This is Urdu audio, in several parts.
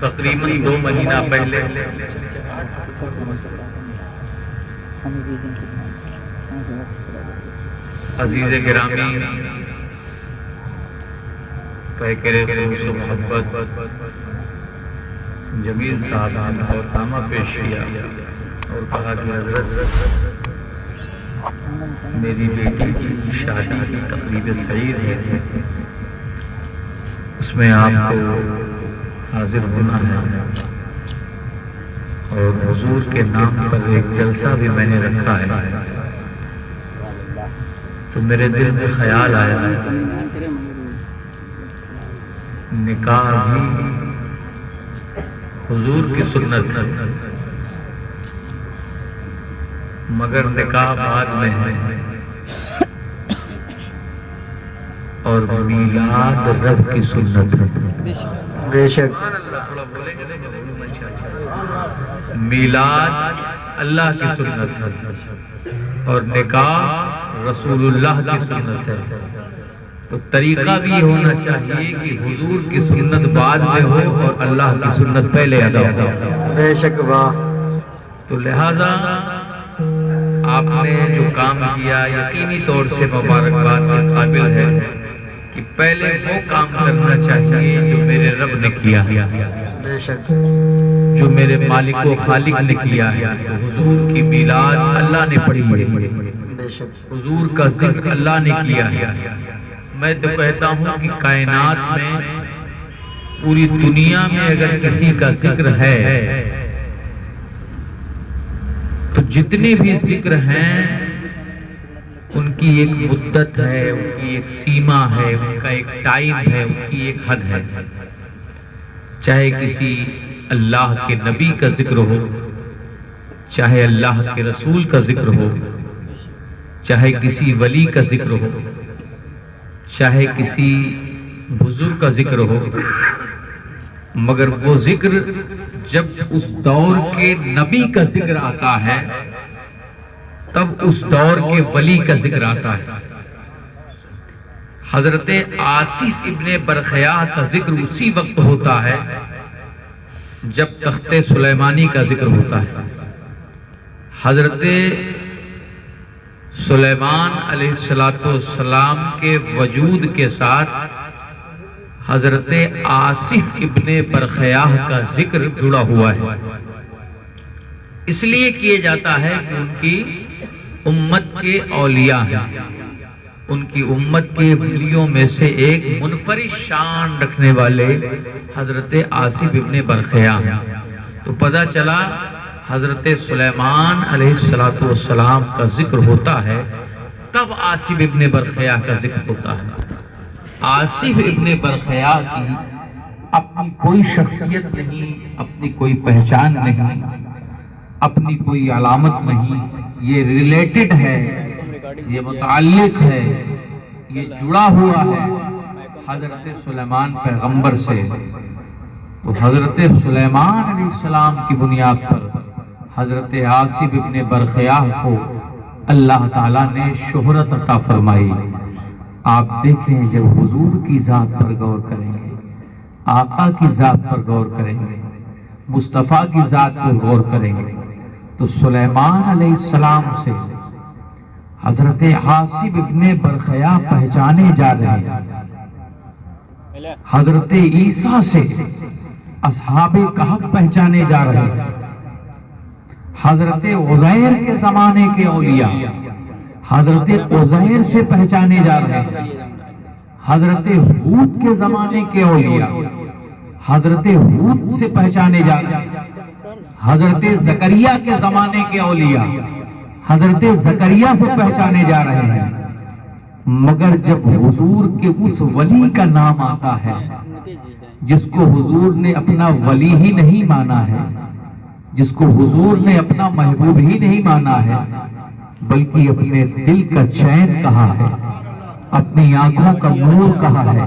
تقریباً 2 مہینہ پہلے عزیز گرامی پیکر خلوص و محبت جمیل صاحب نے اور نامہ پیش کیا اور کہا کہ حضرت میری بیٹی کی شادی کی تقریب سعید ہے، اس میں آپ کو حاضر ہونا ہے، اور حضور کے نام پر ایک جلسہ بھی میں نے رکھا ہے۔ تو میرے دل میں خیال آیا نکاح بھی حضور کی سنت ہے، مگر نکاح بعد میں ہے، اور میلاد رب کی سنت ہے۔ بے شک میلاد اللہ کی سنت ہے اور نکاح رسول اللہ کی سنت ہے۔ تو طریقہ بھی یہ ہونا چاہیے کہ حضور کی سنت بعد میں ہو اور اللہ کی سنت پہلے ادا ہو۔ بے شک واہ۔ تو لہٰذا آپ نے جو کام کیا یقینی طور سے مبارکباد کے قابل ہے کہ پہلے وہ کام کرنا چاہیے جو میرے رب نے کیا ہے، بے شک جو میرے مالک و خالق نے کیا ہے۔ تو حضور کی میلاد اللہ نے پڑھی ہے، بے شک حضور کا ذکر اللہ نے کیا ہے۔ میں تو کہتا ہوں کہ کائنات میں پوری دنیا میں اگر کسی کا ذکر ہے تو جتنے بھی ذکر ہیں ان کی ایک مدت ہے، ان کی ایک سیما ہے، ان کا ایک ٹائم ہے، ان کی ایک حد ہے۔ چاہے کسی اللہ کے نبی کا ذکر ہو، چاہے اللہ کے رسول کا ذکر ہو، چاہے کسی ولی کا ذکر ہو، چاہے کسی بزرگ کا ذکر ہو، مگر وہ ذکر جب اس دور کے نبی کا ذکر آتا ہے تب اس دور کے ولی کا ذکر آتا ہے۔ حضرت آصف ابن برخیاء کا ذکر اسی وقت ہوتا ہے جب تخت سلیمانی کا ذکر ہوتا ہے۔ حضرت سلیمان علیہ السلام کے وجود کے ساتھ حضرت آصف ابن برخیاء کا ذکر جڑا ہوا ہے، اس لیے کیے جاتا ہے کہ ان کی امت کے اولیاء ہیں، ان کی امت کے ولیوں میں سے ایک منفرد شان رکھنے والے حضرت آصف ابن برخیاء ہیں۔ تو پتہ چلا حضرت سلیمان علیہ السلام کا ذکر ہوتا ہے تب آصف ابن برخیاء کا ذکر ہوتا ہے۔ آصف ابن برخیاء کی اپنی کوئی شخصیت نہیں، اپنی کوئی پہچان نہیں، اپنی کوئی علامت نہیں، یہ ریلیٹڈ ہے، یہ متعلق ہے، یہ جڑا ہوا ہے حضرت سلیمان پیغمبر سے۔ تو حضرت سلیمان علیہ السلام کی بنیاد پر حضرت آصف ابن برخیاء کو اللہ تعالیٰ نے شہرت عطا فرمائی۔ آپ دیکھیں جب حضور کی ذات پر غور کریں گے، آقا کی ذات پر غور کریں گے، مصطفیٰ کی ذات پر غور کریں گے، تو سلیمان علیہ السلام سے حضرت آصف ابن برخیاء پہچانے جا رہے ہیں، حضرت عیسیٰ سے اصحاب کہف پہچانے جا رہے ہیں، حضرت عزیر کے زمانے کے اولیاء حضرت عزیر سے پہچانے جا رہے ہیں، حضرت ہود کے زمانے کے اولیاء حضرت ہود سے پہچانے جا رہے ہیں، حضرت زکریا کے زمانے کے اولیاء حضرت زکریا سے پہچانے جا رہے ہیں۔ مگر جب حضور کے اس ولی کا نام آتا ہے جس کو حضور نے اپنا ولی ہی نہیں مانا ہے، جس کو حضور نے اپنا محبوب ہی نہیں مانا ہے، بلکہ اپنے دل کا چین کہا ہے، اپنی آنکھوں کا نور کہا ہے،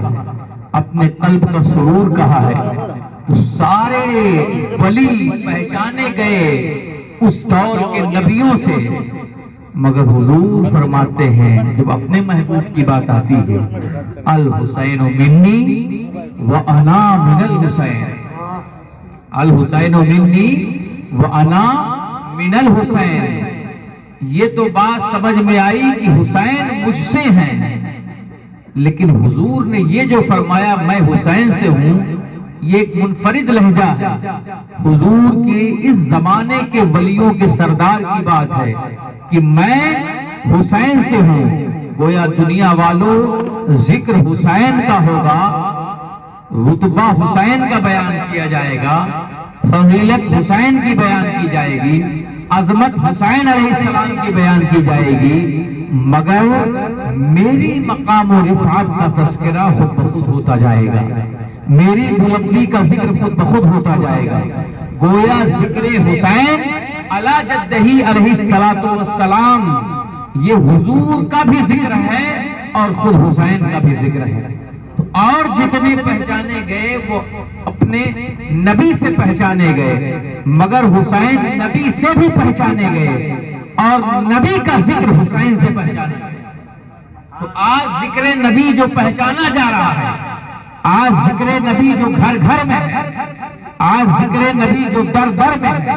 اپنے قلب کا سرور کہا ہے، تو سارے ولی پہچانے گئے اس دور کے نبیوں سے، مگر حضور فرماتے ہیں جب اپنے محبوب کی بات آتی ہے الحسین منی وانا من الحسین، الحسین منی وانا من الحسین. یہ تو بات سمجھ میں آئی کہ حسین مجھ سے ہیں، لیکن حضور نے یہ جو فرمایا میں حسین سے ہوں، یہ ایک منفرد لہجہ ہے. حضور کے اس زمانے کے ولیوں کے سردار کی بات ہے کہ میں حسین سے ہوں. گویا دنیا والوں ذکر حسین کا ہوگا، رتبہ حسین کا بیان کیا جائے گا، فضیلت حسین کی بیان کی جائے گی، عظمت حسین علیہ السلام کی بیان کی جائے گی، مگر میری مقام و رفعت کا تذکرہ خود بخود ہوتا جائے گا، میری بلندی کا ذکر خود بخود ہوتا جائے گا. گویا ذکر حسین علی جدہ علیہ السلام یہ حضور کا بھی ذکر ہے اور خود حسین کا بھی ذکر ہے. تو اور جتنے پہچانے گئے وہ اپنے نبی سے پہچانے گئے، مگر حسین نبی سے بھی پہچانے گئے اور نبی کا ذکر حسین سے پہچانا گئے. تو آج ذکر نبی جو پہچانا جا رہا ہے، آج ذکر نبی جو گھر گھر میں ہے، آج ذکر نبی جو در در میں ہے،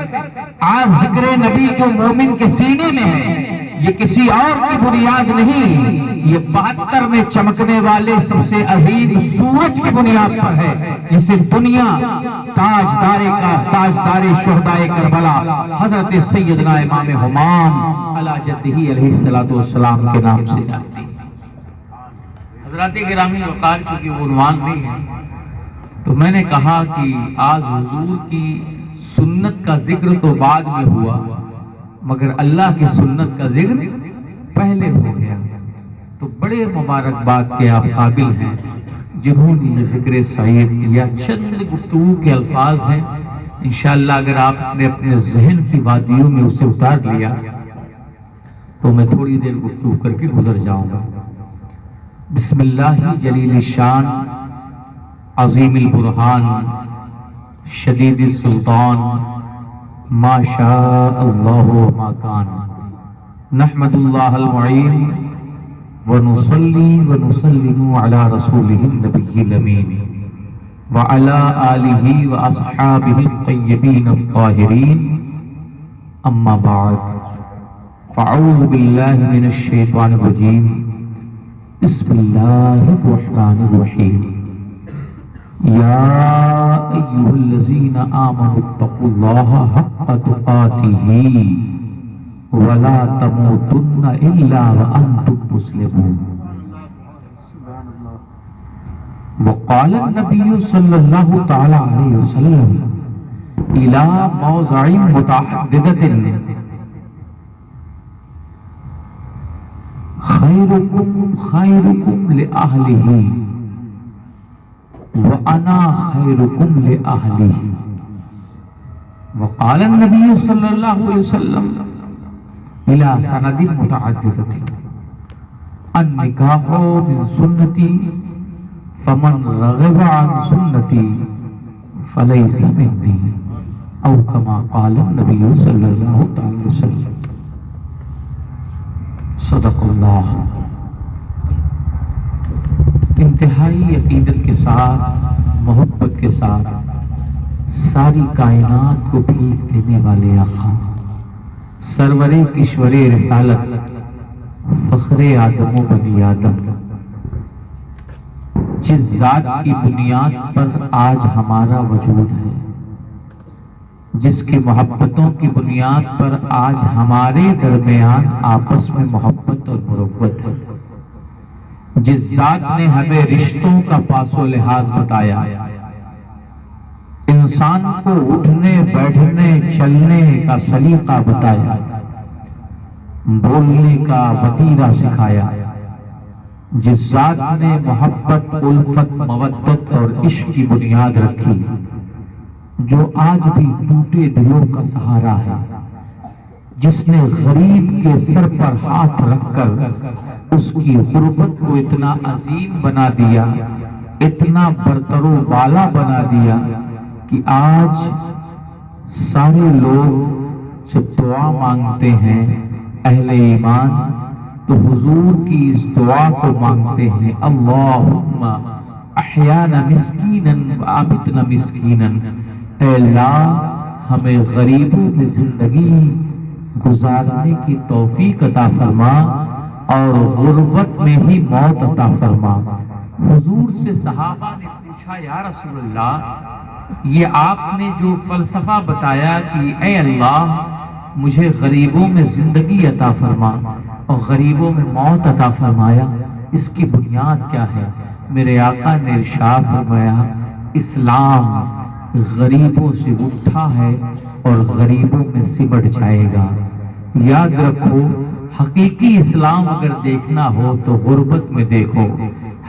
آج ذکر نبی جو مومن کے سینے میں ہے، یہ کسی اور کی بنیاد نہیں، یہ 72 میں چمکنے والے سب سے عظیم سورج کی بنیاد پر ہے، جسے دنیا تاجدار شہدائے کربلا حضرت سیدنا امام ہمام علی جدہ علیہ السلام کے نام سے جانتی. حضرات گرامی وقار کی وہ عنوان نہیں ہے، تو میں نے کہا کہ آج حضور کی سنت کا ذکر تو بعد میں ہوا، مگر اللہ کی سنت کا ذکر پہلے ہو گیا. تو بڑے مبارکباد کے آپ قابل ہیں جنہوں نے یہ ذکر سعید کیا. چند گفتگو کے الفاظ ہیں، انشاءاللہ اگر آپ نے اپنے ذہن کی وادیوں میں اسے اتار لیا تو میں تھوڑی دیر گفتگو کر کے گزر جاؤں گا. بسم اللہ جلیل الشان عظیم البرہان شدید السلطان ما شاء اللہ ما کان نحمد اللہ المعین ونصلی ونسلم علی رسولہ النبی الامین وعلی آلہ واصحابہ الطیبین الطاہرین. اما بعد فاعوذ باللہ من الشیطان الرجیم. بسم اللہ الرحمن الرحیم. یا ایہا الذین آمنوا اتقوا اللہ حق تقاتہ ولا تموتن الا وانتم مسلمون. وقال النبی صلی اللہ تعالی علیہ وسلم الى موضع متعددۃ خیرکم خیرکم لأہلہ وَأَنَا خَيْرُكُمْ لِأَهْلِهِ. وقال النبي صلى الله عليه وسلم إلى سند متعددة النكاح من سنتي فمن رغب عن سنتي فليس مني أو كما قال النبي صلى الله عليه وسلم. صدق اللہ. انتہائی عقیدت کے ساتھ، محبت کے ساتھ ساری کائنات کو بھیگ دینے والے آقا، سرور کشور رسالت، فخر آدم و بنی آدم، جس ذات کی بنیاد پر آج ہمارا وجود ہے، جس کی محبتوں کی بنیاد پر آج ہمارے درمیان آپس میں محبت اور مروت ہے، جس ذات نے ہمیں رشتوں کا پاس و لحاظ بتایا، انسان کو اٹھنے بیٹھنے چلنے کا سلیقہ بتایا، بولنے کا وتیرہ سکھایا، جس ذات نے محبت، الفت، مودت اور عشق کی بنیاد رکھی، جو آج بھی ٹوٹے دلوں کا سہارا ہے، جس نے غریب کے سر پر ہاتھ رکھ کر اس کی غربت کو اتنا عظیم بنا دیا، اتنا برتر و بالا بنا دیا کہ آج سارے لوگ جب دعا مانگتے ہیں اہل ایمان تو حضور کی اس دعا کو مانگتے ہیں، اللہم احیانا مسکینا وامتنا مسکینا، اے اللہ ہمیں غریبوں میں زندگی گزارنے کی توفیق عطا فرما اور غربت میں ہی موت عطا فرما۔ حضور سے صحابہ نے پوچھا یا رسول اللہ یہ آپ نے جو فلسفہ بتایا کہ اے اللہ مجھے غریبوں میں زندگی عطا فرما اور غریبوں میں موت عطا فرمایا، اس کی بنیاد کیا ہے؟ میرے آقا نے ارشاد فرمایا اسلام غریبوں سے اٹھا ہے اور غریبوں میں سمٹ جائے گا۔ یاد رکھو حقیقی اسلام اگر دیکھنا ہو تو غربت میں دیکھو،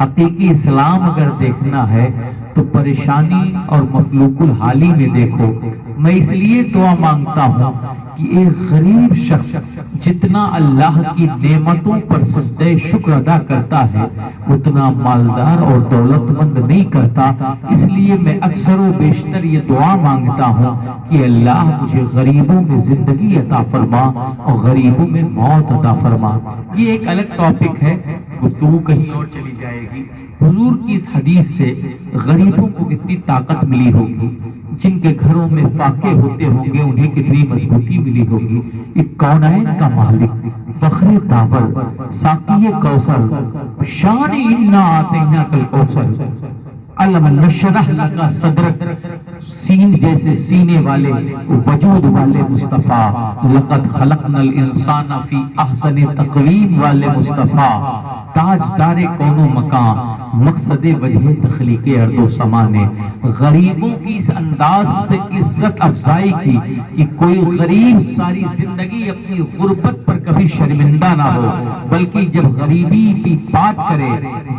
حقیقی اسلام اگر دیکھنا ہے تو پریشانی اور مفلوق الحالی میں دیکھو۔ میں اس لیے دعا مانگتا ہوں کہ ایک غریب شخص جتنا اللہ کی نعمتوں پر سجدہ شکر ادا کرتا ہے اتنا مالدار اور دولت مند نہیں کرتا۔ اس لیے میں اکثر و بیشتر یہ دعا مانگتا ہوں کہ اللہ مجھے غریبوں میں زندگی عطا فرما اور غریبوں میں موت عطا فرما۔ یہ ایک الگ ٹاپک ہے، گفتگو کہیں اور چلی جائے گی۔ حضور کی اس حدیث سے غریبوں کو کتنی طاقت ملی ہوگی، جن کے گھروں میں فاقے ہوتے ہوں گے انہیں کتنی مضبوطی ملی ہوگی۔ ایک کونین کا مالک، فخر داور، ساقی کوثر، شان انا آتیناک الکوثر، علم نشرح لک صدرک، سین جیسے سینے والے وجود والے مصطفیٰ، لقد خلقنا الانسان فی احسن تقویم والے مصطفیٰ، تاجدار کون و مکان، مقصد وجہ تخلیق ارض و سما نے غریبوں کی اس انداز سے عزت افزائی کی کہ کوئی غریب ساری زندگی اپنی غربت پر کبھی شرمندہ نہ ہو، بلکہ جب غریبی کی بات کرے،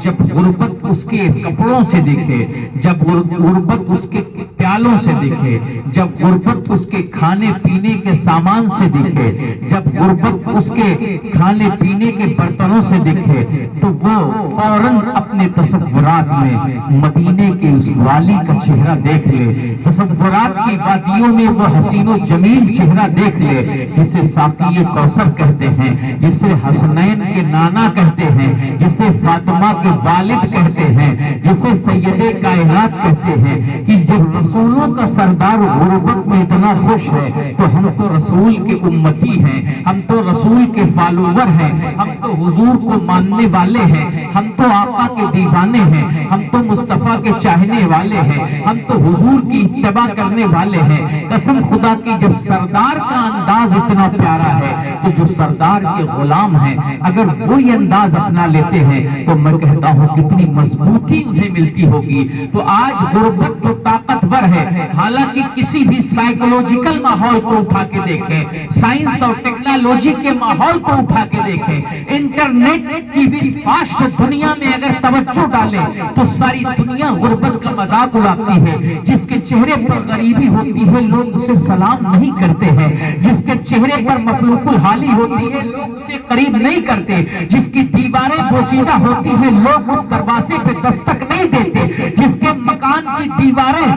جب غربت اس کے کپڑوں سے دیکھے، جب غربت اس کے پیالوں سے دیکھے، جب غربت اس کے کھانے پینے کے سامان سے دیکھے، جب غربت اس کے کھانے پینے کے برتنوں سے دیکھے تو وہ فوراً اپنے تصورات میں مدینے کے اس والی کا چہرہ دیکھ لے، تصورات کی وادیوں میں وہ حسین و جمیل چہرہ دیکھ لے جسے ساقی کوثر کہتے ہیں، جسے حسنین کے نانا کہتے ہیں، جسے فاطمہ کے والد کہتے ہیں، جسے سید کائنات کہتے ہیں کہ جب رسولوں کا سردار غربت میں اتنا خوش ہے تو ہم تو رسول کے امتی ہیں، ہم تو رسول کے فالوور ہیں، ہم تو حضور کو ماننے والے ہیں، ہم تو آقا کے دیوانے ہیں، ہم تو مصطفیٰ کے چاہنے والے ہیں، ہم تو حضور کی اتباع کرنے والے ہیں۔ قسم خدا کی جب سردار کا انداز اتنا پیارا ہے تو جو سردار کے غلام ہیں اگر وہی انداز اپنا لیتے ہیں تو میں کہتا ہوں کتنی مضبوطی انہیں ملتی ہوگی۔ تو آج غربت جو طاقتور ہے، حالانکہ کسی بھی سائیکولوجیکل ماحول کو اٹھا کے دیکھیں، سائنس اور ٹیکنالوجی کے ماحول کو اٹھا کے دیکھیں، انٹرنیٹ کی بھی فاسٹ دنیا میں اگر توجہ ڈالیں تو ساری دنیا غربت کا مذاق اڑاتی ہے۔ جس کے چہرے پر غریبی ہوتی ہے لوگ اسے سلام نہیں کرتے ہیں، جس کے چہرے پر مفلوق الحالی ہوتی ہے لوگ اسے قریب نہیں کرتے، جس کی دیواریں بوسیدہ ہوتی ہیں لوگ اس دروازے پہ دستک نہیں دیتے، جس کے مکان کی دیواریں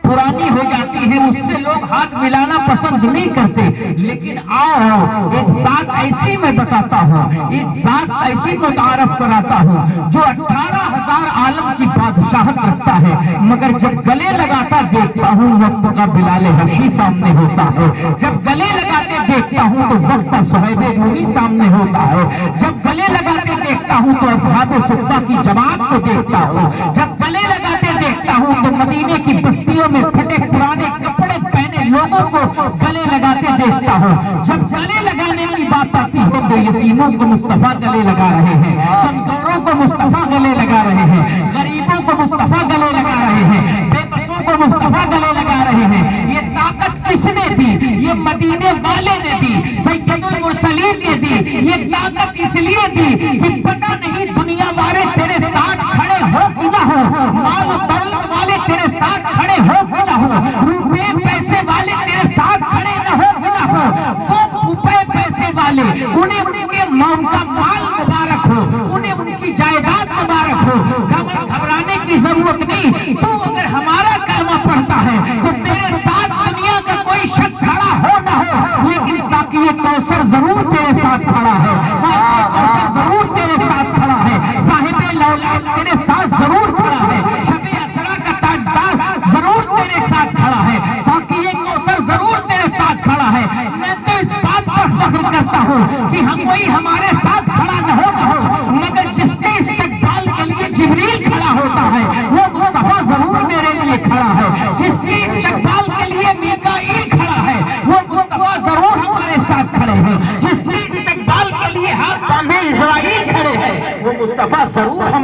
پرانی ہو جاتی ہیں اس سے لوگ ہاتھ ملانا پسند نہیں کرتے۔ لیکن آؤ ایک ذات ایسی میں بتاتا ہوں، ایک ذات ایسی متعارف کراتا ہوں جو 18,000 عالم کی بادشاہت رکھتا ہے، مگر جب گلے لگاتا دیکھتا ہوں وقت کا بلال حبشی سامنے ہوتا ہے، جب گلے لگاتے دیکھتا ہوں تو وقت کا صہیب رومی سامنے ہوتا ہے، جب گلے لگاتے دیکھتا ہوں تو اصحاب صفہ کی جماعت کو دیکھتا ہوں، جب گلے لگاتے دیکھتا ہوں تو مدینے کی بستیوں میں پھٹے پرانے کپڑے پہنے لوگوں کو گلے لگاتے دیکھتا ہوں۔ جب گلے لگانے کی بات آتی ہے تو یتیموں کو مصطفیٰ گلے لگا رہے ہیں، کمزوروں کو مصطفیٰ گلے لگا رہے ہیں، غریبوں کو مصطفیٰ گلے لگا رہے ہیں، بے بسوں کو مصطفیٰ گلے لگا رہے ہیں۔ یہ طاقت کس نے دی؟ یہ مدینے والے نے دی، سید المرسلین نے دی۔ یہ طاقت اس لیے دی کہ پتہ نہیں دنیا والے تیرے ساتھ کھڑے ہو کہ نہ ہو، مال و دولت والے تیرے ساتھ کھڑے ہو کہ نہ ہو، روپے پیسے والے تیرے ساتھ کھڑے نہ ہو کہ نہ ہو، وہ روپے پیسے والے انہیں ان کے موم کا مال مبارک ہو، انہیں ان کی جائیداد مبارک ہو، گھبرانے کی ضرورت نہیں۔ تو اگر ہمارا کلمہ پڑھتا ہے تو تیرے ساتھ دنیا کا کوئی شخص کھڑا ہو نہ ہو، لیکن ساقی کوثر ضرور تیرے ساتھ کھڑا ہے، کوثر ضرور تیرے ساتھ کھڑا ہے، صاحب لولا تیرے ساتھ ضرور کھڑا ہے،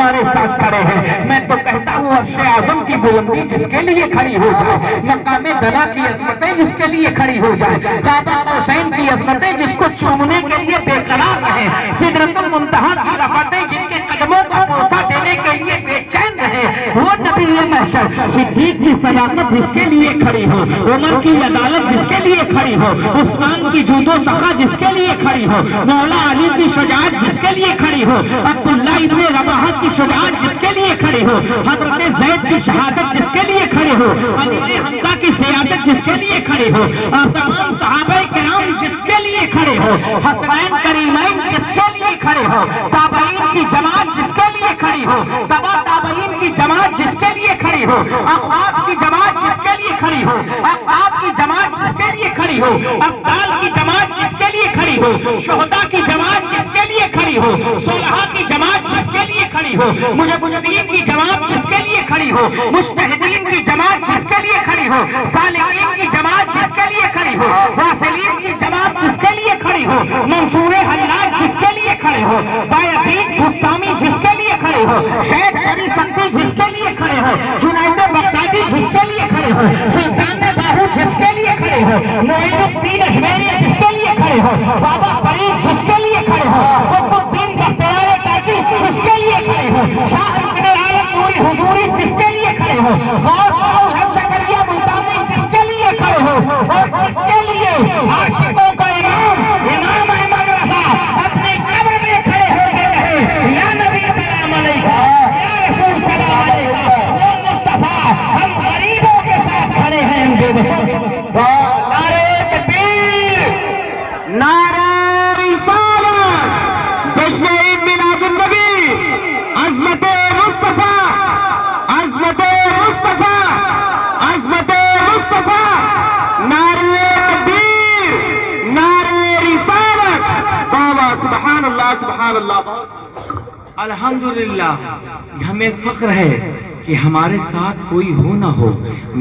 ہمارے ساتھ کھڑے ہیں. میں تو کہتا ہوں عرش اعظم کی بلندی جس کے لیے کھڑی ہو جائے, مقام دنا کی عظمتیں جس کے لیے کھڑی ہو جائے, کعبہ حسین کی عظمتیں جس کو چومنے کے لیے بے قرار رہے, سدرۃ المنتہا کی رفعتیں جن کے قدموں کو بوسہ دینے کے لیے بے چین رہے, وہ نبی محشر. صدیق کی صداقت جس کے لیے کھڑی ہو, عمر کی عدالت جس کے لیے کھڑی ہو, عثمان کی جود و سخا جس کے لیے کھڑی ہو, مولا علی کی شجاعت جس کے لیے کھڑی ہو, عبداللہ ابن رواحہ کی شجاعت جس کے لیے کھڑی ہو, حضرت زید کی شہادت جس کے لیے کھڑی ہو, امیر حمزہ کی سیادت جس کے لیے کھڑی ہو, تمام صحابہ کرام جس کے لیے کھڑے ہو, حسنین کریمین جس کے لیے کھڑے ہو, تابعین کی جماعت جس کے لیے کھڑی ہو, تبع تابعین کی جماعت جس کے لیے کھڑی ہو, اخواف کی جماعت جس کے لیے کھڑی ہو, اقطاب کی جماعت جس کے لیے کھڑی ہو, ابدال کی جماعت جس کے لیے کھڑی ہو, شہداء کی جماعت جس کے لیے کھڑی ہو, صلحاء کی جماعت جس کے لیے کھڑی ہو, مجددین کی جماعت جس کے لیے کھڑی ہو, مجتہدین کی جماعت جس کے لیے کھڑی ہو, صالحین کی جماعت جس کے لیے کھڑی ہو, واصلین کی جماعت جس کے لیے کھڑی ہو, منصور حلاج جس کے لیے کھڑے ہو, بایزید بستامی جس کے لیے کھڑے ہو, شیخ سری سکتی جس کے لیے کھڑے ہو, جنید بغدادی جس کے لیے کھڑے ہو, سلطان باہو جس کے لیے کھڑے ہو, معین الدین اجمیری جس کے لیے کھڑے ہو, بابا فرید جس کے لیے کھڑے ہو, قطب الدین بختیار کاکی جس کے لیے کھڑے ہو, شاہ رکن عالم نوری حضوری جس کے لیے کھڑے ہو, غوث الحق زکریا ملتانی جس کے لیے کھڑے ہو, اور جس کے لیے عاشقوں کا امام احمد رضا اپنے قبر میں کھڑے ہو کے کہے, یا نبی سلام علیکہ, یا رسول سلام علیکہ, یا مصطفیٰ, ہم غریبوں کے ساتھ کھڑے ہیں, ہم بے بس. نعرہ تکبیر, نعرہ رسالت, جشن عید میلاد النبی, عظمت مصطفیٰ, عظمت مصطفیٰ, عظمت مصطفیٰ, نعرہ تکبیر, نعرہ رسالت. بابا سبحان اللہ, سبحان اللہ. الحمدللہ, ہمیں فخر ہے کہ ہمارے ساتھ کوئی ہو نہ ہو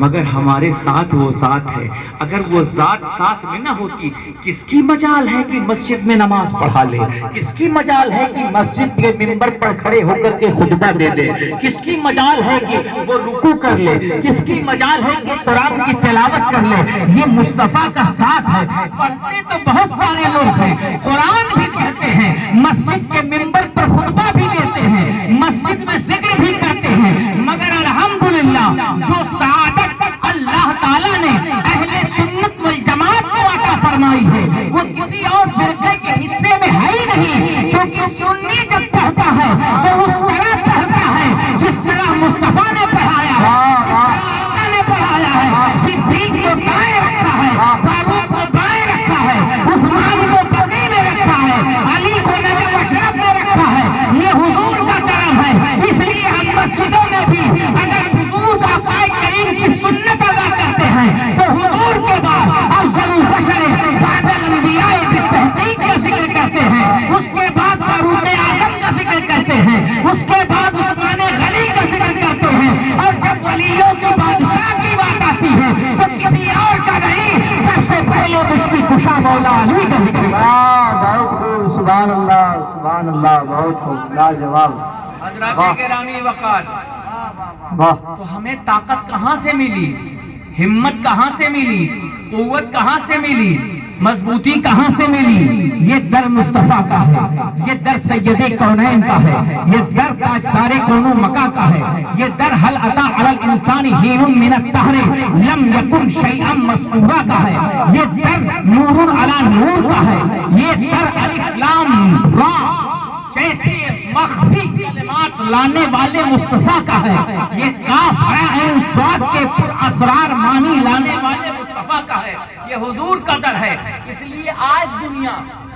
مگر ہمارے ساتھ وہ ذات ہے. اگر وہ ذات ساتھ میں نہ ہوتی, کس کی مجال ہے کہ مسجد میں نماز پڑھا لے, کس کی مجال ہے کہ مسجد کے منبر پر کھڑے ہو کر کے خطبہ دے دے, کس کی مجال ہے کہ وہ رکوع کر لے, کس کی مجال ہے کہ قرآن کی تلاوت کر لے. یہ مصطفیٰ کا ساتھ ہے. پڑھتے تو بہت سارے لوگ ہیں, قرآن بھی پڑھتے ہیں, مسجد کے منبر پر خطبہ بھی دیتے ہیں, مسجد میں ذکر بھی کرتے ہیں, مگر الحمدللہ جو سعادت اللہ تعالیٰ نے اہل سنت والجماعت کو عطا فرمائی ہے وہ کسی اور فرقے کے حصے میں ہے ہی نہیں. کیونکہ سنی جب پڑھتا ہے تو اس طرح پڑھتا ہے جس طرح مصطفیٰ نے پڑھایا ہے, آقا نے پڑھایا ہے. صدیق کو دائیں رکھا ہے, فاروق کو بائیں رکھا ہے, عثمان کو بغی میں رکھا ہے, علی کو نجم اشرف میں رکھا ہے. یہ حضور کا کرم ہے. اس لیے ہم مسجدوں میں بھی اگر حضور آقا کریم کی سنت ادا کرتے ہیں تو حضور کے بعد افضل البشر بعد الانبیاء بالتحقیق کا ذکر کرتے ہیں, اس کے بعد فاروق اعظم کا ذکر کرتے ہیں, اس کے بعد عثمان غنی کا ذکر کرتے ہیں, اور جب ولیوں کے بادشاہ کی بات آتی ہے تو کسی اور کا نہیں, سب سے پہلے مشکل کشا مولا علی کا ذکر. بہت خوب, سبحان اللہ, سبحان اللہ, بہت خوب, لاجواب. حضرات گرامی وقار, واہ, تو ہمیں طاقت کہاں سے ملی, ہمت کہاں سے ملی, قوت کہاں سے ملی, مضبوطی کہاں سے ملی؟ یہ در مصطفیٰ کا ہے, یہ در سید کونین کا ہے, یہ در تاجدار کون و مکہ کا ہے, یہ در حل عطا علی الانسان حین من الدہر لم یکن شیئا مذکورا کا ہے, یہ در نور علی نور کا ہے, یہ در الف لام را جیسے مخفی کلمات لانے والے مصطفیٰ کا ہے, یہ کاف عین صاد کے پر اسرار معنی لانے والے مصطفیٰ کا ہے. یہ حضور کا در ہے. اس لیے آج دنیا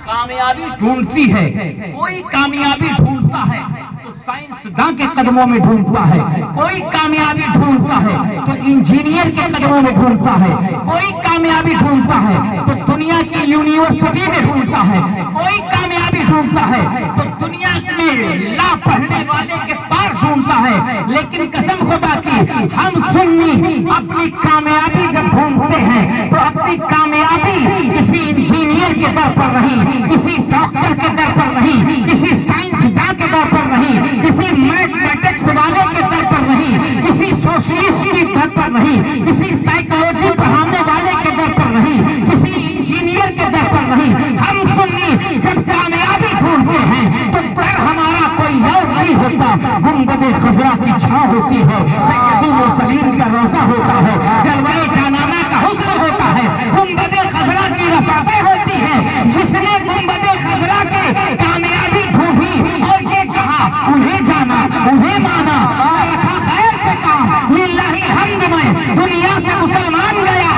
کامیابی ڈھونڈتی ہے, کوئی کامیابی ڈھونڈتا ہے تو سائنسداں کے قدموں میں ڈھونڈتا ہے, کوئی کامیابی ڈھونڈتا ہے تو انجینئر کے قدموں میں ڈھونڈتا ہے, کوئی کامیابی ڈھونڈتا ہے تو دنیا کی یونیورسٹی میں ڈھونڈتا ہے, کوئی کامیابی ڈھونڈتا ہے تو دنیا میں لا پڑھنے والے کے پاس ڈھونڈتا ہے. لیکن قسم خدا کی, ہم سنی اپنی کامیابی جب ڈھونڈتے ہیں تو اپنی کامیابی کسی انجینئر کے در پر نہیں, کسی ڈاکٹر کے در پر نہیں, کسی سائنسداں کے در پر نہیں, نہیں، کسی میتھمیٹکس والے کے در پر نہیں، کسی سوشلسٹ کے در پر نہیں، کسی سائیکالوجی پڑھانے والے کے در پر نہیں، کسی انجینئر کے در پر نہیں. ہم سنی جب کامیابی ڈھونڈتے ہیں تو در ہمارا کوئی اور نہیں ہوتا، گنبد خضرا کی چھاؤں ہوتی ہے، سید المرسلین کا روضہ ہوتا ہے، جلوہ جانانہ کا حسن ہوتا ہے، گنبد خضرا کی رفعتیں ہوتی ہیں. جس نے گنبد خضرا کے کامیابی ڈھونڈی اور یہ کہا انہیں جانا انہیں مانا اور رکھا خیر سے کام، للہ حمد میں دنیا سے مسلمان گیا،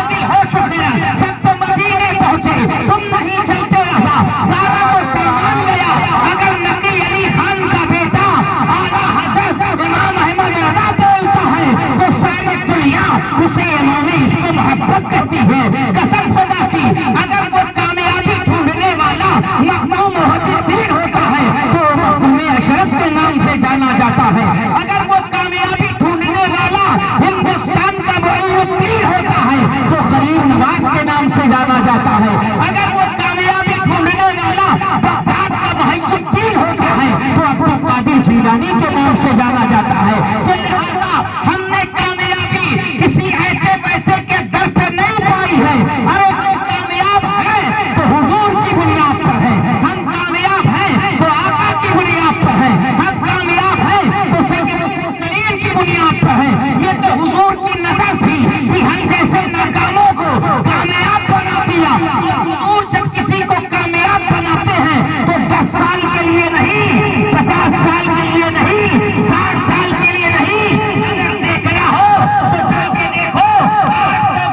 دل ہوش و خیر سب تو مدینے پہنچے، تم نہیں چلتے رہا سارا مسلمان گیا. اگر نقی علی خان کا بیٹا اعلیٰ حضرت امام احمد رضا بولتا ہے تو ساری دنیا اسے امام عشق و محبت کہتی ہے. قسم خدا کی اگر وہ کامیابی ڈھونڈنے والا مخدوم محدث الدین ہوتا ہے تو مخدوم اشرف کے نام سے جانا جاتا ہے. اگر وہ کامیابی ڈھونڈنے والا ہندوستان کا معین الدین ہوتا ہے تو غریب نواز کے نام سے جانا جاتا ہے. اگر وہ کامیابی ڈھونڈنے والا بغداد کا محی الدین ہوتا ہے تو عبد القادر جیلانی کے نام سے جانا جاتا ہے. تو لہذا ہم نے کامیابی کسی ایسے پیسے کے در پہ نہیں پائی ہے. ارے ہم کامیاب ہیں تو حضور کی بنیاد پر ہے، ہم کامیاب ہیں تو آقا کی بنیاد پر ہے، ہم کامیاب ہیں تو سید المرسلین کی بنیاد پر ہے. یہ تو حضور کی نظر تھی کہ ہم جیسے ناکاموں کو کامیاب بنا دیا. اور حضور جب کسی کو کامیاب بناتے ہیں تو 10 سال کے لیے نہیں، 50 سال کے لیے نہیں، 60 سال کے لیے نہیں. اگر دیکھنا ہو تو جا کے دیکھو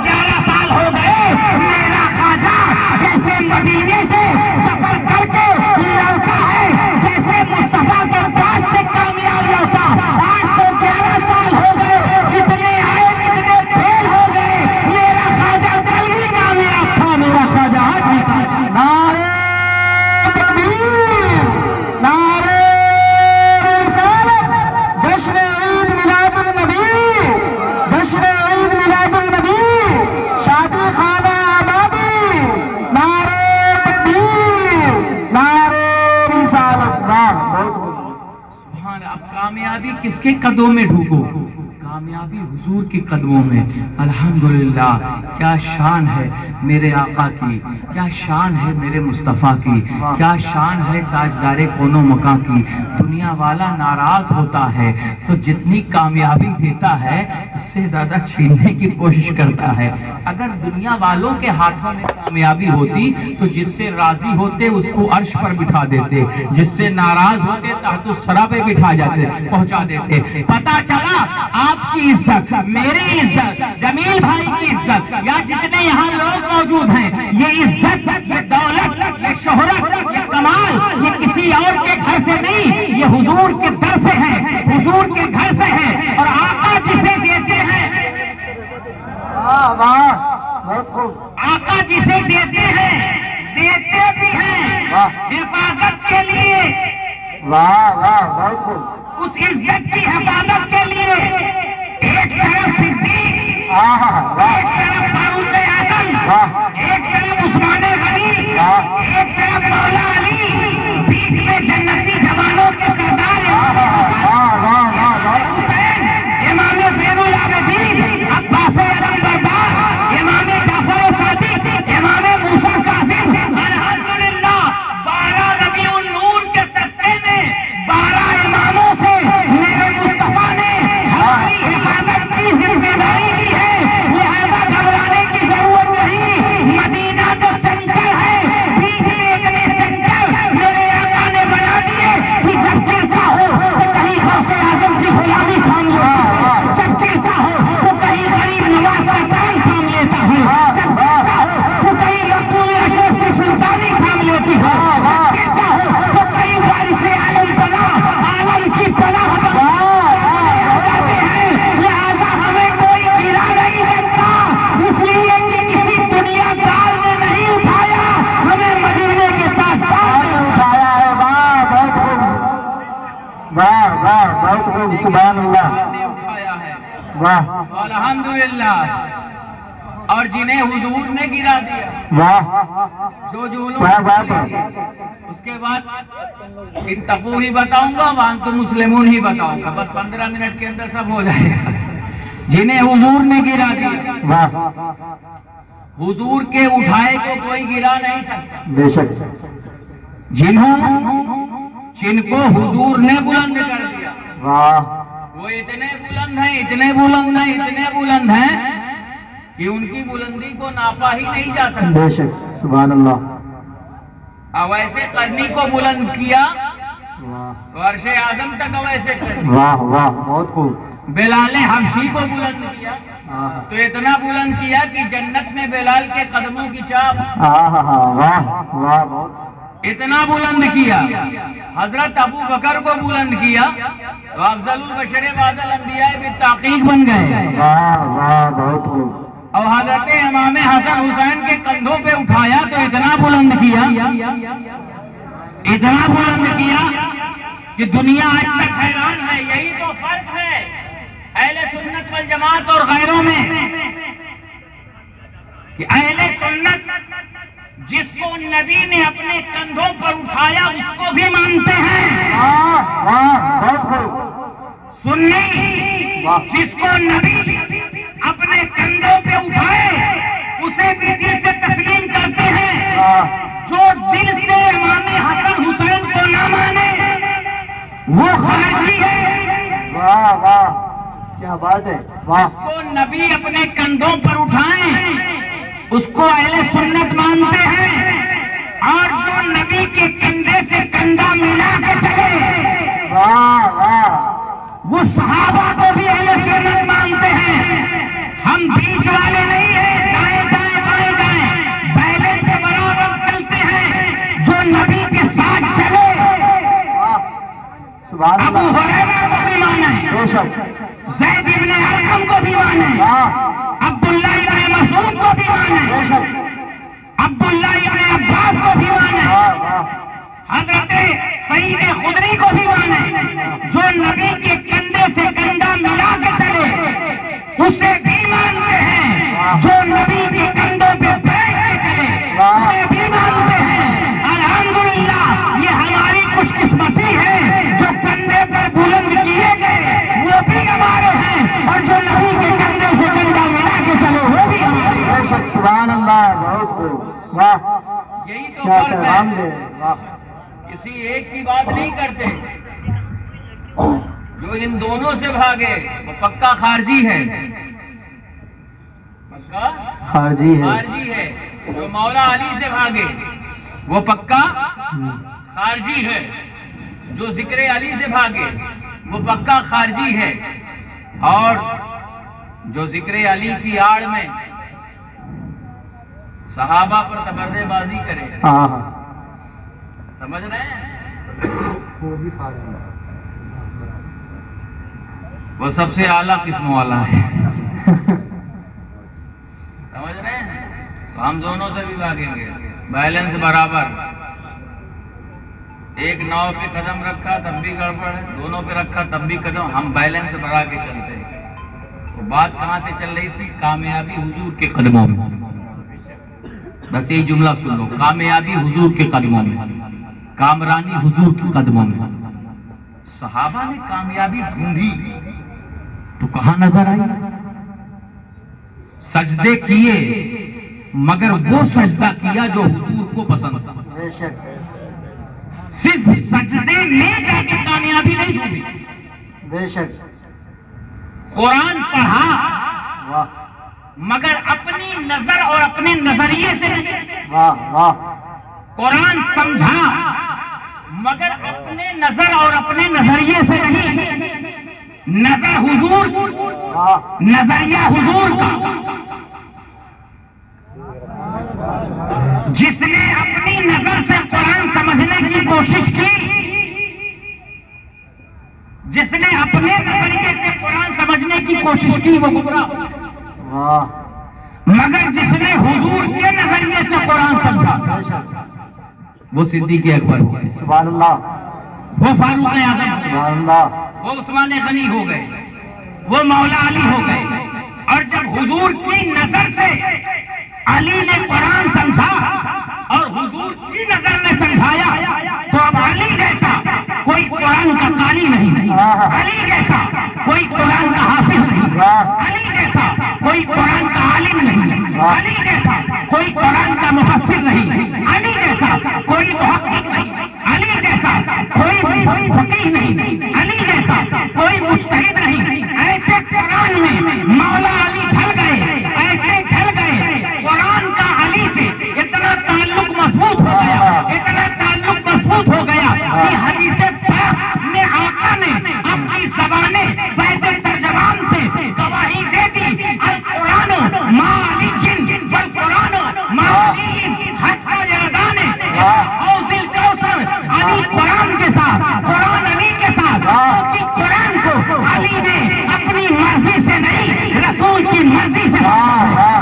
811 سال ہو گئے میرا خواجہ جیسے مدینے سے سفر کر کے لوٹا ہے، جیسے مصطفیٰ کے پاس سے کامیاب لوٹا. 811 سال ہو گئے، کتنے آئے کتنے فیل ہو گئے. میرا خواجہ کل بھی کامیاب تھا، میرا خواجہ آج بھی کامیاب. نعرہ تکبیر، نعرہ رسالت، جشن عید میلاد النبی، جشن عید میلاد النبی، شادی خانہ آبادی، نعرہ تکبیر، نعرہ رسالت. واہ بہت خوب. سبحان. اب کامیابی کس کے قدموں میں ڈھونڈو؟ کامیابی حضور کے قدموں میں. الحمدللہ کیا شان ہے میرے آقا کی، کیا شان ہے میرے مصطفیٰ کی، کیا شان ہے تاجدار کون و مکان کی. دنیا والا ناراض ہوتا ہے تو جتنی کامیابی دیتا ہے اس سے زیادہ چھیننے کی کوشش کرتا ہے. اگر دنیا والوں کے ہاتھوں میں کامیابی ہوتی تو جس سے راضی ہوتے اس کو عرش پر بٹھا دیتے، جس سے ناراض ہوتے تحت الثری پہ بٹھا جاتے، پہنچا دیتے. پتہ چلا آپ کی عزت، میری عزت، جمیل بھائی کی عزت یا جتنے یہاں لوگ موجود ہیں، یہ عزت، یہ دولت، یہ شہرت، یہ کمال یہ کسی اور کے گھر سے نہیں، یہ حضور کے در سے ہے، حضور کے گھر سے ہے. اور آقا جسے دیتے ہیں، واہ واہ بہت خوب. آقا جسے دیتے ہیں دیتے بھی ہیں حفاظت کے لیے. واہ واہ بہت خوب. اس عزت کی حفاظت کے لیے ایک طرف صدیق، ایک طرف فاروق اعظم، ایک طرف عثمان غنی، ایک طرف مولا علی، بیچ میں جنتی جوانوں کے سردار حسین، امام زین العابدین، عباس علم بردار، امام جعفر صادق، امام موسیٰ کاظم. الحمدللہ 12 نبی النور کے صدقے میں 12 اماموں سے میرے مصطفیٰ نے ہماری حفاظت کی ذمہ داری دی ہے. لہذا گھبرانے کی ضرورت نہیں. مدینہ تو سینٹر ہے، بیچ میں اتنے سینٹر میرے آقا نے بنا دیے کہ جب چلتا ہو تو کہیں غوث اعظم کی غلامی تھام لیتا ہے، جب چلتا ہو تو کہیں غریب نواز کا کام تھام لیتا ہے، جب چلتا ہو تو کہیں مخدوم اشرف کی سلطانی تھام لیتی ہے، جب چلتا ہو تو کہیں وارث عالم پناہ عالم کی پناہ جاتے ہیں. لہذا ہمیں کوئی گرا نہیں سکتا، اس لیے کہ کسی دنیا دار نے نہیں اٹھایا، ہمیں مدینے کے تاجدار نے اٹھایا ہے. واہ بہت خوب، واہ واہ بہت خوب. سبحان اللہ. اٹھایا ہے. واہ الحمدللہ. اور جنہیں حضور نے گرا دیا، واہ جو لوگ کیا بات ہے. اس کے بعد اتقو ہی بتاؤں گا، وانتم مسلمون ہی بتاؤں گا، بس 15 منٹ کے اندر سب ہو جائے گا. جنہیں حضور نے گرا دیا، واہ حضور کے اٹھائے کو کوئی گرا نہیں سکتا. بے شک. جن کو حضور نے بلند کر دیا، واہ وہ اتنے بلند ہیں، اتنے بلند ہیں، اتنے بلند ہیں کہ ان کی بلندی کو ناپا ہی نہیں جا سکتا. بے شک. سبحان اللہ. اب ایسے کرنی کو بلند کیا واہ تو عرش اعظم تک ویسے کرنی. واہ واہ بہت خوب. بلال حبشی کو بلند کیا آہا تو اتنا بلند کیا کہ جنت میں بلال کے قدموں کی چاپ. آہا واہ واہ بہت. اتنا بلند کیا. حضرت ابو بکر کو بلند کیا تو افضل البشر بعد الانبیاء بالتحقیق بن گئے. واہ واہ بہت خوب. اور حضرت امام حسن حسین کے کندھوں پہ اٹھایا تو اتنا بلند کیا، اتنا بلند کیا کہ دنیا آج تک حیران ہے. یہی تو فرق ہے اہل سنت والجماعت اور غیروں میں کہ اہل سنت جس کو نبی نے اپنے کندھوں پر اٹھایا اس کو بھی مانتے ہیں. واہ واہ بہت خوب. سنی جس کو نبی اپنے کندھوں پہ اٹھائے اسے بھی دل سے تسلیم کرتے ہیں. جو دل سے امام حسن حسین کو نہ مانے وہ خارجی ہے. واہ واہ کیا بات ہے. واہ جس کو نبی اپنے کندھوں پر اٹھائیں اس کو اہل سنت مانتے ہیں، اور جو نبی کے کندھے سے کندھا ملا کے چلے واہ واہ وہ صحابہ کو بھی اہل سنت مانتے ہیں. ہم بیچ والے نہیں ہیں، دائیں جائیں بائیں جائیں، بیلنس سے برابر چلتے ہیں. جو نبی کے ساتھ چلے واہ سبحان ابو اللہ. ہریرہ کو بھی مانے، بے شک. زید ابن ارقم کو بھی مانے، واہ عبداللہ ابن مسعود کو بھی مانے، بے شک. عبداللہ ابن عباس کو بھی مانے، واہ واہ حضرت سعید خدری کو بھی مانے. جو نبی کے کندھے سے کندھا ملا کے چلے اسے بھی مانتے ہیں. جو نبی کے کندھوں پہ بیٹھ کے چلے اسے بھی مانتے ہیں. الحمدللہ یہ ہماری خوش قسمتی ہے. جو کندھے پر بلند کیے گئے وہ بھی ہمارے ہیں، اور جو نبی کے کندھے سے کندھا ملا کے چلے وہ بھی ہمارے ہیں. بے شک. سبحان اللہ بہت خوب. واہ یہی تو کیا فرق پیغام ہے. دے رہے ہیں. واہ کسی ایک کی بات نہیں کرتے. جو ان دونوں سے بھاگے وہ پکا خارجی ہے، پکا خارجی ہے. خارجی ہے. جو مولا علی سے بھاگے وہ پکا خارجی ہے. جو ذکر علی سے بھاگے وہ پکا خارجی ہے. اور جو ذکر علی کی آڑ میں صحابہ پر تبرے بازی کرے، آہا سمجھ رہے ہیں، وہ بھی کھا رہے ہیں. وہ سب سے اعلیٰ قسم والا ہے. سمجھ رہے ہیں. تو ہم دونوں سے بھی بھاگیں گے، بیلنس برابر. ایک ناؤ پہ قدم رکھا تب بھی گڑبڑ ہے، دونوں پہ رکھا تب بھی قدم. ہم بیلنس بڑھا کے چلتے ہیں. تو بات کہاں سے چل رہی تھی؟ کامیابی حضور کے قدموں میں. بس یہی جملہ سن لو، کامیابی حضور کے قدموں میں، کامرانی حضور کے قدموں میں. صحابہ نے کامیابی ڈھونڈی تو کہاں نظر آئی؟ سجدے کیے مگر وہ سجدہ کیا جو حضور کو پسند تھا. بے شک. صرف سجدے میں جا کے کامیابی نہیں ڈھونڈی. بے شک. قرآن پڑھا واہ مگر اپنی نظر اور اپنے نظریے سے نہیں. واہ واہ قرآن سمجھا مگر اپنے نظر اور اپنے نظریے سے نہیں. نظر حضور، واہ نظریہ حضور کا. جس نے اپنی نظر سے قرآن سمجھنے کی کوشش کی، جس نے اپنے نظریے سے قرآن سمجھنے کی کوشش کی وہ گمراہ. واہ مگر جس نے حضور کے نظریے سے قرآن سمجھا بے شک. وہ صدیق اکبر ہو گئے، سبحان اللہ. وہ فاروق اعظم، سبحان اللہ. وہ عثمان غنی ہو گئے، وہ مولا علی ہو گئے، اور جب حضور کی نظر سے علی نے قرآن سمجھا اور حضور کی نظر نے سمجھایا تو اب علی جیسا کوئی قرآن کا قاری نہیں، علی جیسا کوئی قرآن کا حافظ نہیں، علی جیسا کوئی قرآن کا عالم نہیں، علی جیسا کوئی قرآن کا مفسر نہیں، علی جیسا کوئی محقق نہیں، علی جیسا کوئی فقیہ نہیں، علی جیسا کوئی مجتہد نہیں۔ ایسے قرآن میں مولا علی ڈھل گئے، ایسے ڈھل گئے قرآن کا علی سے اتنا تعلق مضبوط ہو گیا، اتنا تعلق مضبوط ہو گیا کہ حدیث پاک میں آقا نے اپنی زبان فیض ترجمان سے گواہی دے دی، القرآن ما علی والقرآن ما علی حتی یردان اوزل کوثر، علی قرآن کے ساتھ، قرآن علی کے ساتھ، کیونکہ قرآن کو علی نے اپنی مرضی سے نہیں رسول کی مرضی سے،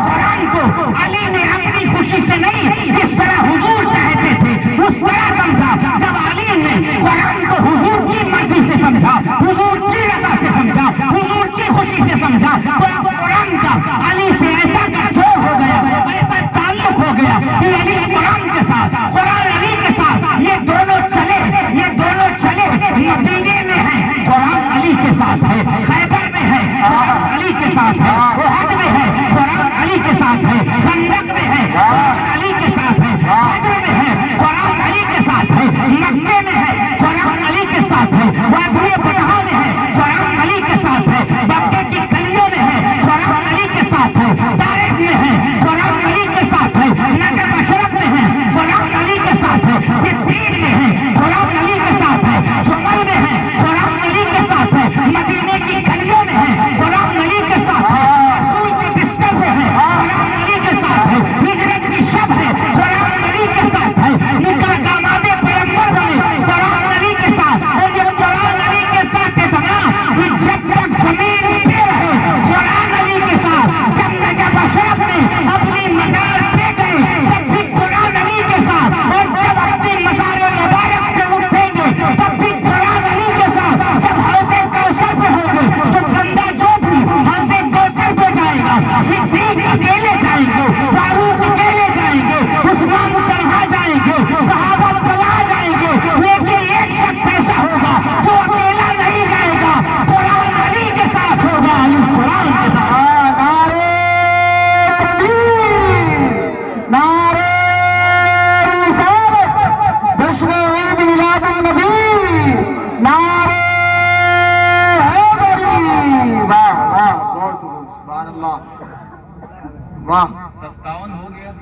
قرآن کو علی نے اپنی خوشی سے نہیں جس طرح حضور چاہتے تھے اس طرح سمجھا۔ جب علی نے قرآن کو حضور کی مرضی سے سمجھا، حضور کی رضا سے سمجھا، حضور کی خوشی سے سمجھا، تو اب قرآن کا علی سے ایسا گٹھجوڑ ہو گیا، ایسا تعلق ہو گیا کہ علی قرآن کے ساتھ، قرآن علی کے ساتھ، یہ دونوں چلے، یہ دونوں چلے، مدینے میں ہے قرآن علی کے ساتھ ہے، خیبر میں ہے قرآن علی کے ساتھ ہے، احد میں ہے قرآن علی کے ساتھ ہے، خندق میں ہے قرآن علی کے ساتھ ہے، بدر میں ہے قرآن علی کے ساتھ ہے، مکے میں ہے قرآن علی کے ساتھ ہے، وادی بطحا میں ہے قرآن علی کے ساتھ ہے، مکے کی گلیوں میں ہے قرآن علی کے ساتھ ہے، طائف میں ہے قرآن علی کے ساتھ ہے، نجف اشرف میں ہے قرآن علی کے ساتھ ہے، صدیق میں ہے قرآن علی کے ساتھ ہے، جمل میں ہے قرآن علی کے ساتھ ہے، مدینے کی گلیوں میں ہے قرآن علی کے ساتھ ہے، رسول کے بستر میں ہے قرآن علی کے ساتھ ہے، ہجرت کی شب ہے قرآن علی کے ساتھ ہے، نکاح داماد پیغمبر بنے قرآن علی کے ساتھ، اور یہ قرآن علی کے ساتھ اتنا کہ جب تک زمین پہ رہے قرآن علی کے ساتھ، جب نجف اشرف نے اپنی مزار پہ گئے تب بھی قرآن علی کے ساتھ، اور جب اپنی مزار مبارک سے اٹھیں گے تب بھی قرآن علی کے ساتھ، جب حوض کوثر پہ ہوں گے تو بندہ جو بھی حوض کوثر پہ جائے گا، صدیق اکیلے جائیں گے، فاروق اکیلے جائیں گے، عثمان تنہا جائیں گے، صحابہ پلا جائیں گے، لیکن ایک شخص ایسا ہوگا جو اکیلا نہیں جائے گا، قرآن علی کے ساتھ ہوگا، علی قرآن کے ساتھ۔ نعرہ تکبیر، نعرہ رسالت، جشن عید میلاد النبی، نعرہ حیدری، واہ واہ بہت خوب، سبحان اللہ، واہ 57 ہو گیا۔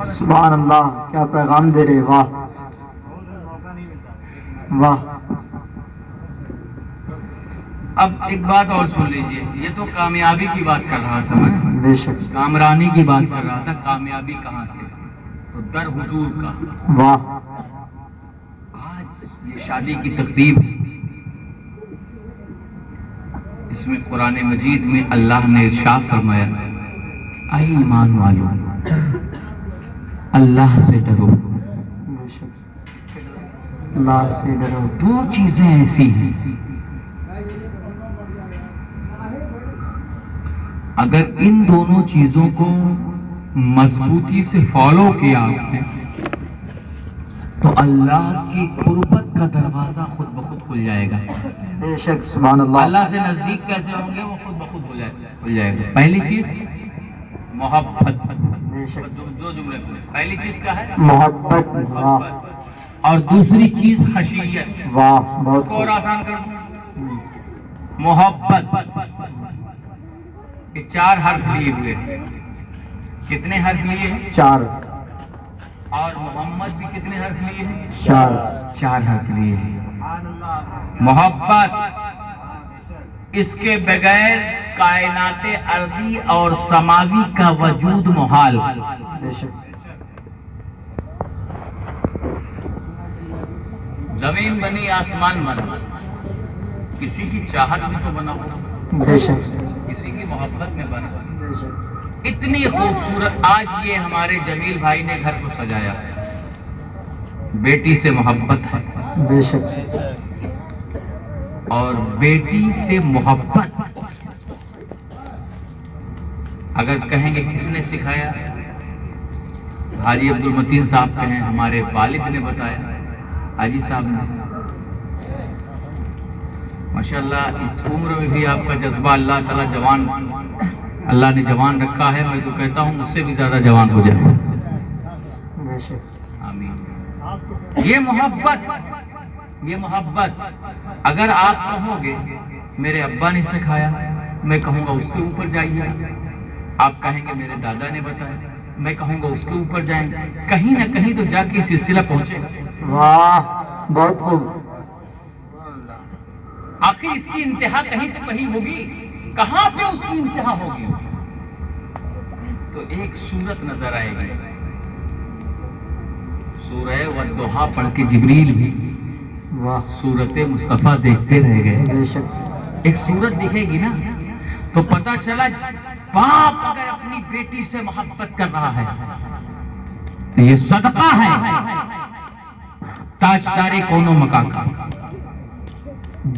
سبحان اللہ، کیا پیغام دے رہے، واہ واہ۔ اب ایک بات اور سن لیجئے، یہ تو کامیابی کی بات کر رہا تھا میں، بے شک، کامرانی کی بات کر رہا تھا، کامیابی کہاں سے؟ تو در حضور کا۔ واہ آج یہ شادی کی تقریب، اس میں قرآن مجید میں اللہ نے ارشاد فرمایا، اے ایمان والو اللہ سے ڈرو۔ بے شک، اللہ سے ڈرو۔ دو چیزیں ایسی ہیں اگر ان دونوں چیزوں کو مضبوطی سے فالو کیا آپ نے تو اللہ کی قربت کا دروازہ خود بخود کھل جائے گا۔ بے شک، سبحان اللہ۔ اللہ سے نزدیک کیسے ہوں گے؟ وہ خود بخود کھل جائے گا۔ پہلی چیز محبت، بے شک، دو جملے پڑھیں۔ پہلی چیز کیا ہے؟ محبت، واہ اور دوسری چیز خشیت۔ واہ بہت اس کو اور خوب۔ آسان کر دوں، محبت کے 4 حرف لیے ہوئے ہیں۔ کتنے حرف لیے ہیں؟ 4 اور محمد بھی کتنے حرف لیے ہیں؟ 4 حرف لیے ہیں۔ محبت، اس کے بغیر کائنات ارضی اور سماوی کا وجود محال۔ بے شک، زمین بنی، آسمان بنا، کسی کی چاہت میں تو بنا ہو، بے شک، کسی کی محبت میں بنا۔ بے شک، اتنی خوبصورت آج یہ ہمارے جمیل بھائی نے گھر کو سجایا، بیٹی سے محبت ہے بے شک، اور بیٹی سے محبت اگر کہیں گے کس نے سکھایا، حاجی عبد المتین صاحب کہیں ہمارے والد نے بتایا، حاجی صاحب نے۔ ماشاءاللہ اس عمر میں بھی آپ کا جذبہ اللہ تعالیٰ جوان، اللہ نے جوان رکھا ہے، میں تو کہتا ہوں اس سے بھی زیادہ جوان ہو جائے۔ آمین۔ یہ محبت اگر آپ کہو گے میرے ابا نے سکھایا، میں کہوں گا اس کے اوپر جائیے، آپ کہیں گے میرے دادا نے بتایا، میں کہوں گا اس کے اوپر جائیں، کہیں نہ کہیں تو جا کے سلسلہ پہنچے گا۔ واہ بہت خوب۔ آخر اس کی انتہا کہیں تو کہیں ہوگی، کہاں پہ اس کی انتہا ہوگی؟ تو ایک صورت نظر آئے گی، سورہ والضحیٰ پڑھ کے جبریل بھی سورت مصطفیٰ دیکھتے رہ گئے۔ بے شک ایک صورت دکھے گی نا تو پتہ چلا باپ اگر اپنی بیٹی سے محبت کر رہا ہے تو یہ صدقہ ہے تاجدار کون و مکان کا۔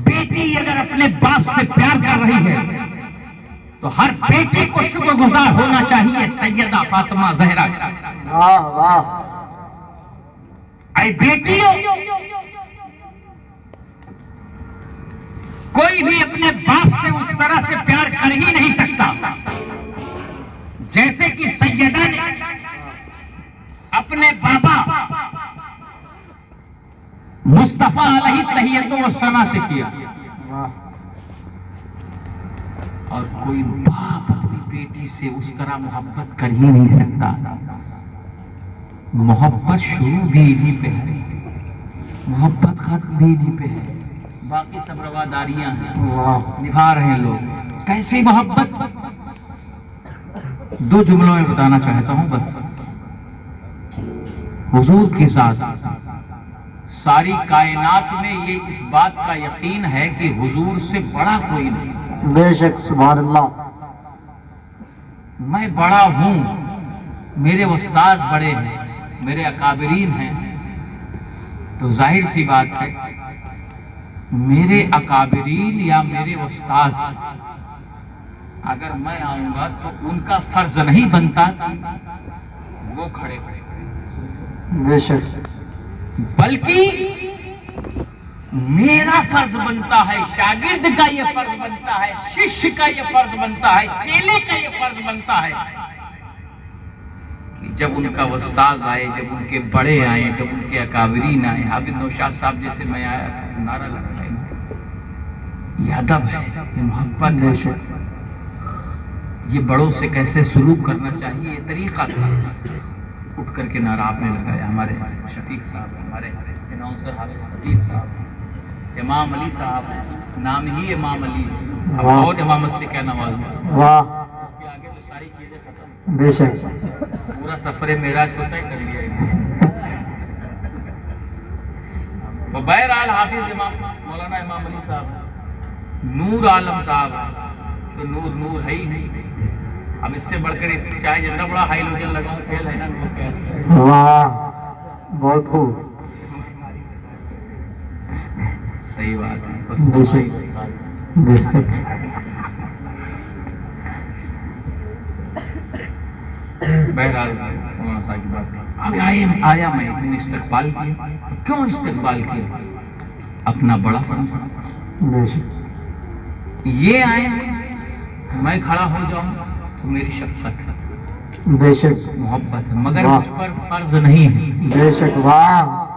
بیٹی اگر اپنے باپ سے پیار کر رہی ہے تو ہر بیٹی کو شکر گزار ہونا چاہیے سیدہ فاطمہ زہرا کا۔ واہ واہ۔ اے بیٹیوں، کوئی بھی اپنے باپ سے اس طرح سے پیار کر ہی نہیں سکتا جیسے کہ سیدہ نے اپنے بابا مصطفیٰ علیہ تحیت و ثنا سے کیا، اور کوئی باپ اپنی بیٹی سے اس طرح محبت کر ہی نہیں سکتا۔ محبت شروع بھی انہی پہ ہے، محبت ختم بھی انہی پہ ہے، باقی سب رواداریاں ہیں، نبھا رہے ہیں لوگ۔ کیسی محبت؟ دو جملوں میں بتانا چاہتا ہوں بس۔ حضور کے ساتھ ساری کائنات میں یہ اس بات کا یقین ہے کہ حضور سے بڑا کوئی نہیں۔ بے شک سبحان اللہ۔ میں بڑا ہوں، میرے استاذ بڑے ہیں، میرے اکابرین ہیں، تو ظاہر سی بات ہے میرے اکابرین یا میرے استاذ اگر میں آؤں گا تو ان کا فرض نہیں بنتا وہ کھڑے ہوئے، بے شک بلکہ میرا فرض بنتا ہے، شاگرد کا یہ فرض بنتا ہے، شیشیہ کا یہ فرض بنتا ہے، چیلے کا یہ فرض بنتا ہے کہ جب ان کا استاذ آئے، جب ان کے بڑے آئے، جب ان کے اکابرین آئے، حافظ نوشاد صاحب جیسے میں آیا تھا نعرہ لگائے، یہ ادب ہے، یہ محبت ہے، یہ بڑوں سے کیسے سلوک کرنا چاہیے، یہ طریقہ تھا۔ اٹھ کر کے نعرہ آپ نے لگایا، ہمارے شفیق صاحب، ہمارے اناؤنسر حافظ خطیب صاحب، امام علی صاحب، نام ہی امام علی، اب اور امامت سے کیا نوازنا۔ واہ اس کے آگے تو ساری چیزیں ختم، بے شک پورا سفر معراج کو طے کر لیا۔ وہ بہرحال حافظ امام مولانا امام علی صاحب، نور عالم صاحب، تو نور نور ہے ہی نہیں، اب اس سے بڑھ کر چاہے جتنا بڑا ہائیلوجن لگاؤں فیل ہے نا نور کیا۔ واہ بہت خوب۔ صحیح بات ہے، بے شک بے شک۔ بہرحال مولانا صاحب کی بات تھی، اب آیا میں نے استقبال کیا، کیوں استقبال کیا؟ اپنا بڑا سمجھا، بے شک یہ آئے میں کھڑا ہو جاؤں تو میری شفقت ہے، بے شک محبت ہے، مگر مجھ پر فرض نہیں ہے۔ بے شک واہ